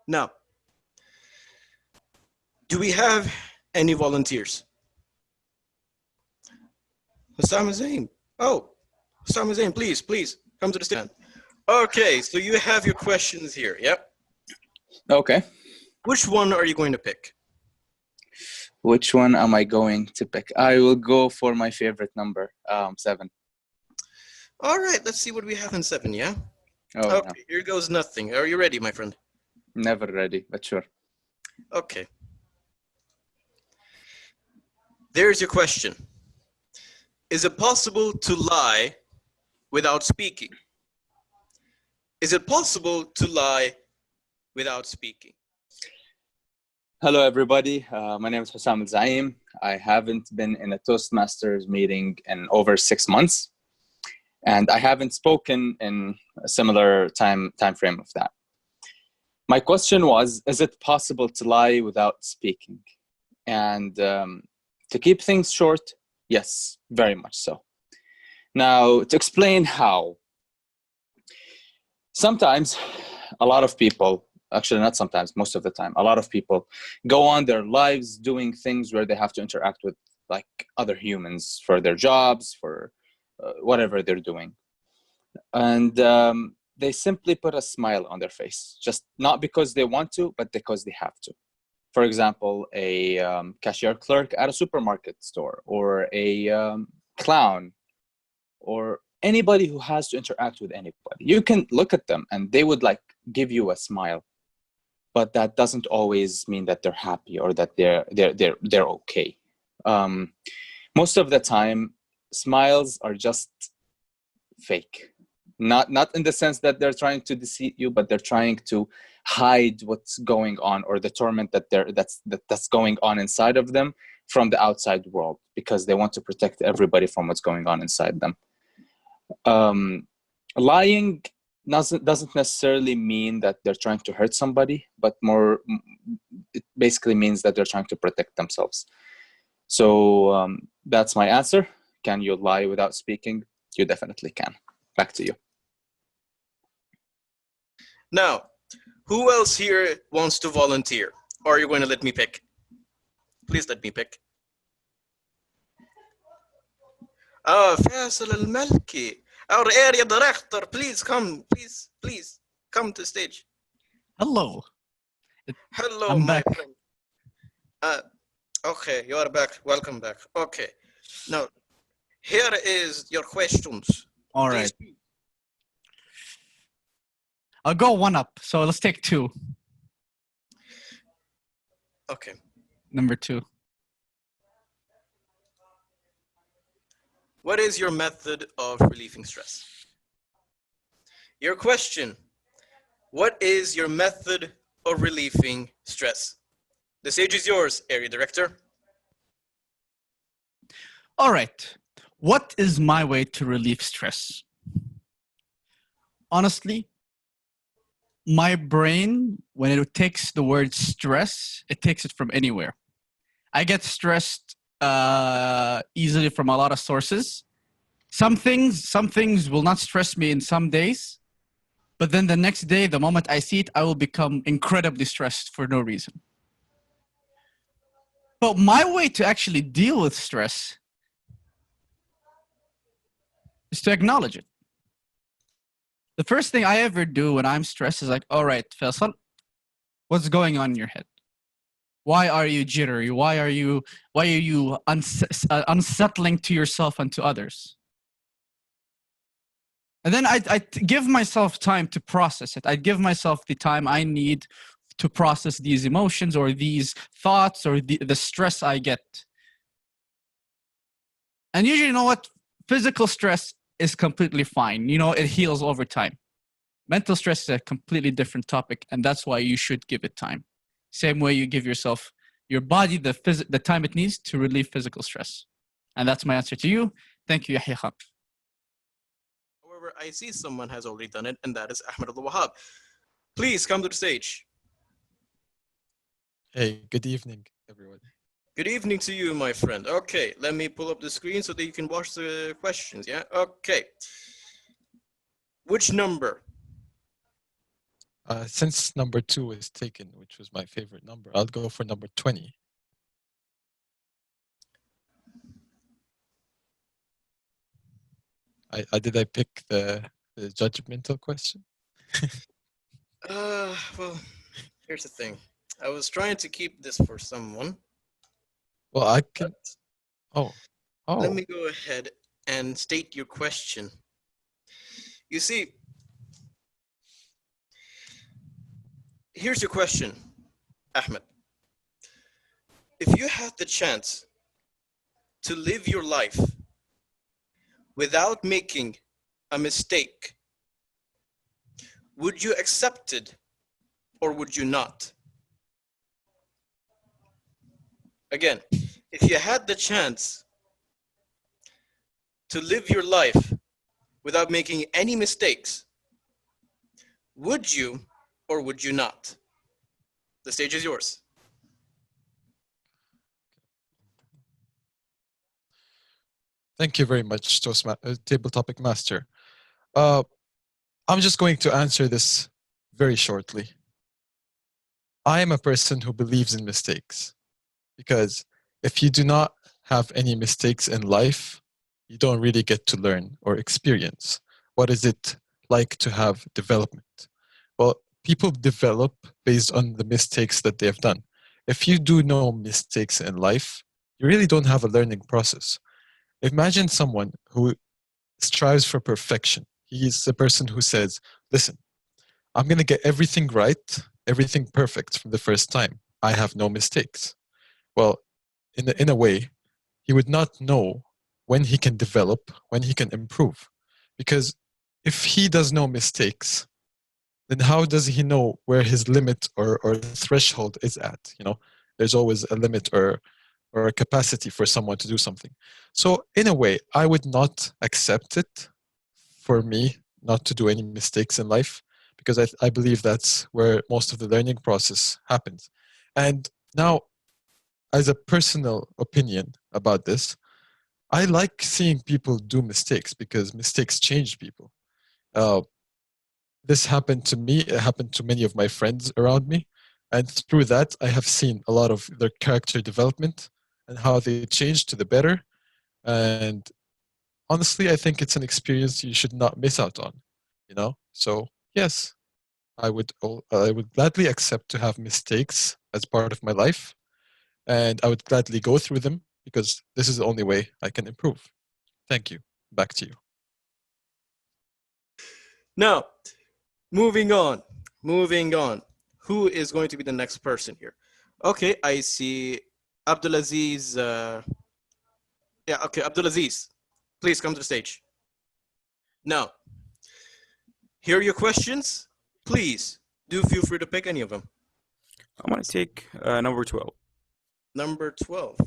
Now, do we have any volunteers? Hussam Zain. Oh, Hussam Zain, please come to the stand. Okay, so you have your questions here, yep? Okay. Which one are you going to pick? Which one am I going to pick? I will go for my favorite number, 7. All right, let's see what we have in 7, yeah? Oh, okay, no. Here goes nothing. Are you ready, my friend? Never ready, but sure. Okay. There's your question. Is it possible to lie without speaking? Is it possible to lie without speaking? Hello, everybody. My name is Hussam Zaim. I haven't been in a Toastmasters meeting in over 6 months, and I haven't spoken in a similar time frame of that. My question was, is it possible to lie without speaking? And to keep things short, yes, very much so. Now, to explain how, sometimes a lot of people, actually not sometimes, most of the time, a lot of people go on their lives doing things where they have to interact with like other humans for their jobs, for whatever they're doing. And they simply put a smile on their face, just not because they want to, but because they have to. For example, a cashier clerk at a supermarket store, or a clown, or anybody who has to interact with anybody. You can look at them and they would like give you a smile, but that doesn't always mean that they're happy or that they're okay. Most of the time, smiles are just fake. Not in the sense that they're trying to deceive you, but they're trying to hide what's going on, or the torment that's going on inside of them from the outside world, because they want to protect everybody from what's going on inside them. Lying doesn't necessarily mean that they're trying to hurt somebody, but more it basically means that they're trying to protect themselves. So that's my answer. Can you lie without speaking? You definitely can. Back to you. Now, who else here wants to volunteer? Or are you going to let me pick? Please let me pick. Faisal Al-Malki, our area director, please come, please come to stage. Hello. Hello, I'm my back. friend. Okay, you are back. Welcome back. Okay. Now, here is your questions. All right. I'll go 1 up. So let's take 2. Okay. Number 2. What is your method of relieving stress? Your question. What is your method of relieving stress? The stage is yours, area director. All right. What is my way to relieve stress? Honestly, my brain, when it takes the word stress, it takes it from anywhere. I get stressed easily from a lot of sources. Some things will not stress me in some days, but then the next day, the moment I see it, I will become incredibly stressed for no reason. But my way to actually deal with stress is to acknowledge it. The first thing I ever do when I'm stressed is like, all right, Faisal, what's going on in your head? Why are you jittery? Why are you unsettling to yourself and to others? And then I give myself time to process it. I give myself the time I need to process these emotions or these thoughts or the stress I get. And usually, you know what? Physical stress is completely fine. You know, it heals over time. Mental stress is a completely different topic, and that's why you should give it time. Same way you give yourself, your body, the time it needs to relieve physical stress. And that's my answer to you. Thank you, Yahya Khan. However, I see someone has already done it, and that is Ahmed Al-Wahhab. Please come to the stage. Hey, good evening, everyone. Good evening to you, my friend. Okay, let me pull up the screen so that you can watch the questions, yeah? Okay. Which number? Since number 2 is taken, which was my favorite number, I'll go for number 20. I pick the judgmental question? Well, here's the thing. I was trying to keep this for someone. Well, I But can. Oh, let oh, me go ahead and state your question. You see, here's your question, Ahmed. If you had the chance to live your life without making a mistake, would you accept it or would you not? Again, if you had the chance to live your life without making any mistakes, would you or would you not? The stage is yours. thank you very much, Table Topic Master. I'm just going to answer this very shortly. I am a person who believes in mistakes because if you do not have any mistakes in life, you don't really get to learn or experience. What is it like to have development? Well, people develop based on the mistakes that they have done. If you do no mistakes in life, you really don't have a learning process. Imagine someone who strives for perfection. He's the person who says, listen, I'm going to get everything right, everything perfect from the first time. I have no mistakes. Well, in a way, he would not know when he can develop, when he can improve. Because if he does no mistakes, then how does he know where his limit or threshold is at? You know, there's always a limit or a capacity for someone to do something. So in a way, I would not accept it for me not to do any mistakes in life because I believe that's where most of the learning process happens. And now, as a personal opinion about this, I like seeing people do mistakes because mistakes change people. Uh, this happened to me, it happened to many of my friends around me. And through that, I have seen a lot of their character development and how they changed to the better. And honestly, I think it's an experience you should not miss out on, you know? So, yes, I would gladly accept to have mistakes as part of my life. And I would gladly go through them because this is the only way I can improve. Thank you. Back to you. Now, moving on. Moving on. Who is going to be the next person here? Okay, I see Abdulaziz. Yeah, okay, Abdulaziz. Please come to the stage. Now, here are your questions. Please do feel free to pick any of them. I'm gonna take number 12. Number 12.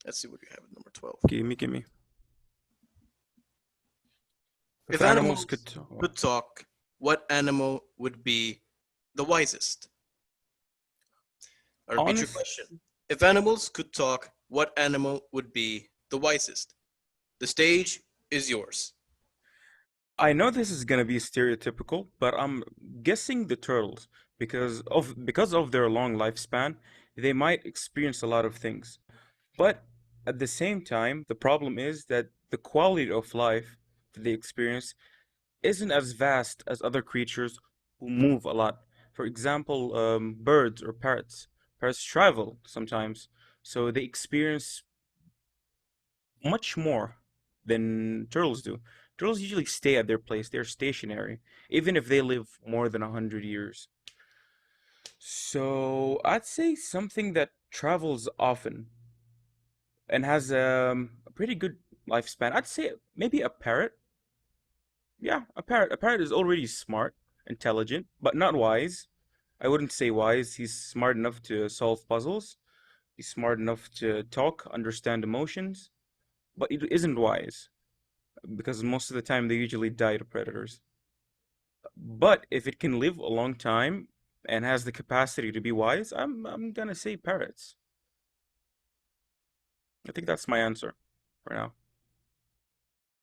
Let's see what you have at number 12. Give me. If If animals animals could talk, what animal would be the wisest? I repeat your honest, question. If animals could talk, what animal would be the wisest? The stage is yours. I know this is gonna be stereotypical, but I'm guessing the turtles because of their long lifespan, they might experience a lot of things. But at the same time, the problem is that the quality of life that they experience isn't as vast as other creatures who move a lot. For example, birds or parrots. Parrots travel sometimes, so they experience much more than turtles do. Turtles usually stay at their place, they're stationary, even if they live more than 100 years. So I'd say something that travels often and has a pretty good lifespan. I'd say maybe a parrot. Yeah, a parrot. A parrot is already smart, intelligent, but not wise. I wouldn't say wise. He's smart enough to solve puzzles. He's smart enough to talk, understand emotions, but he isn't wise because most of the time they usually die to predators. But if it can live a long time and has the capacity to be wise, I'm gonna say parrots. I think that's my answer for now.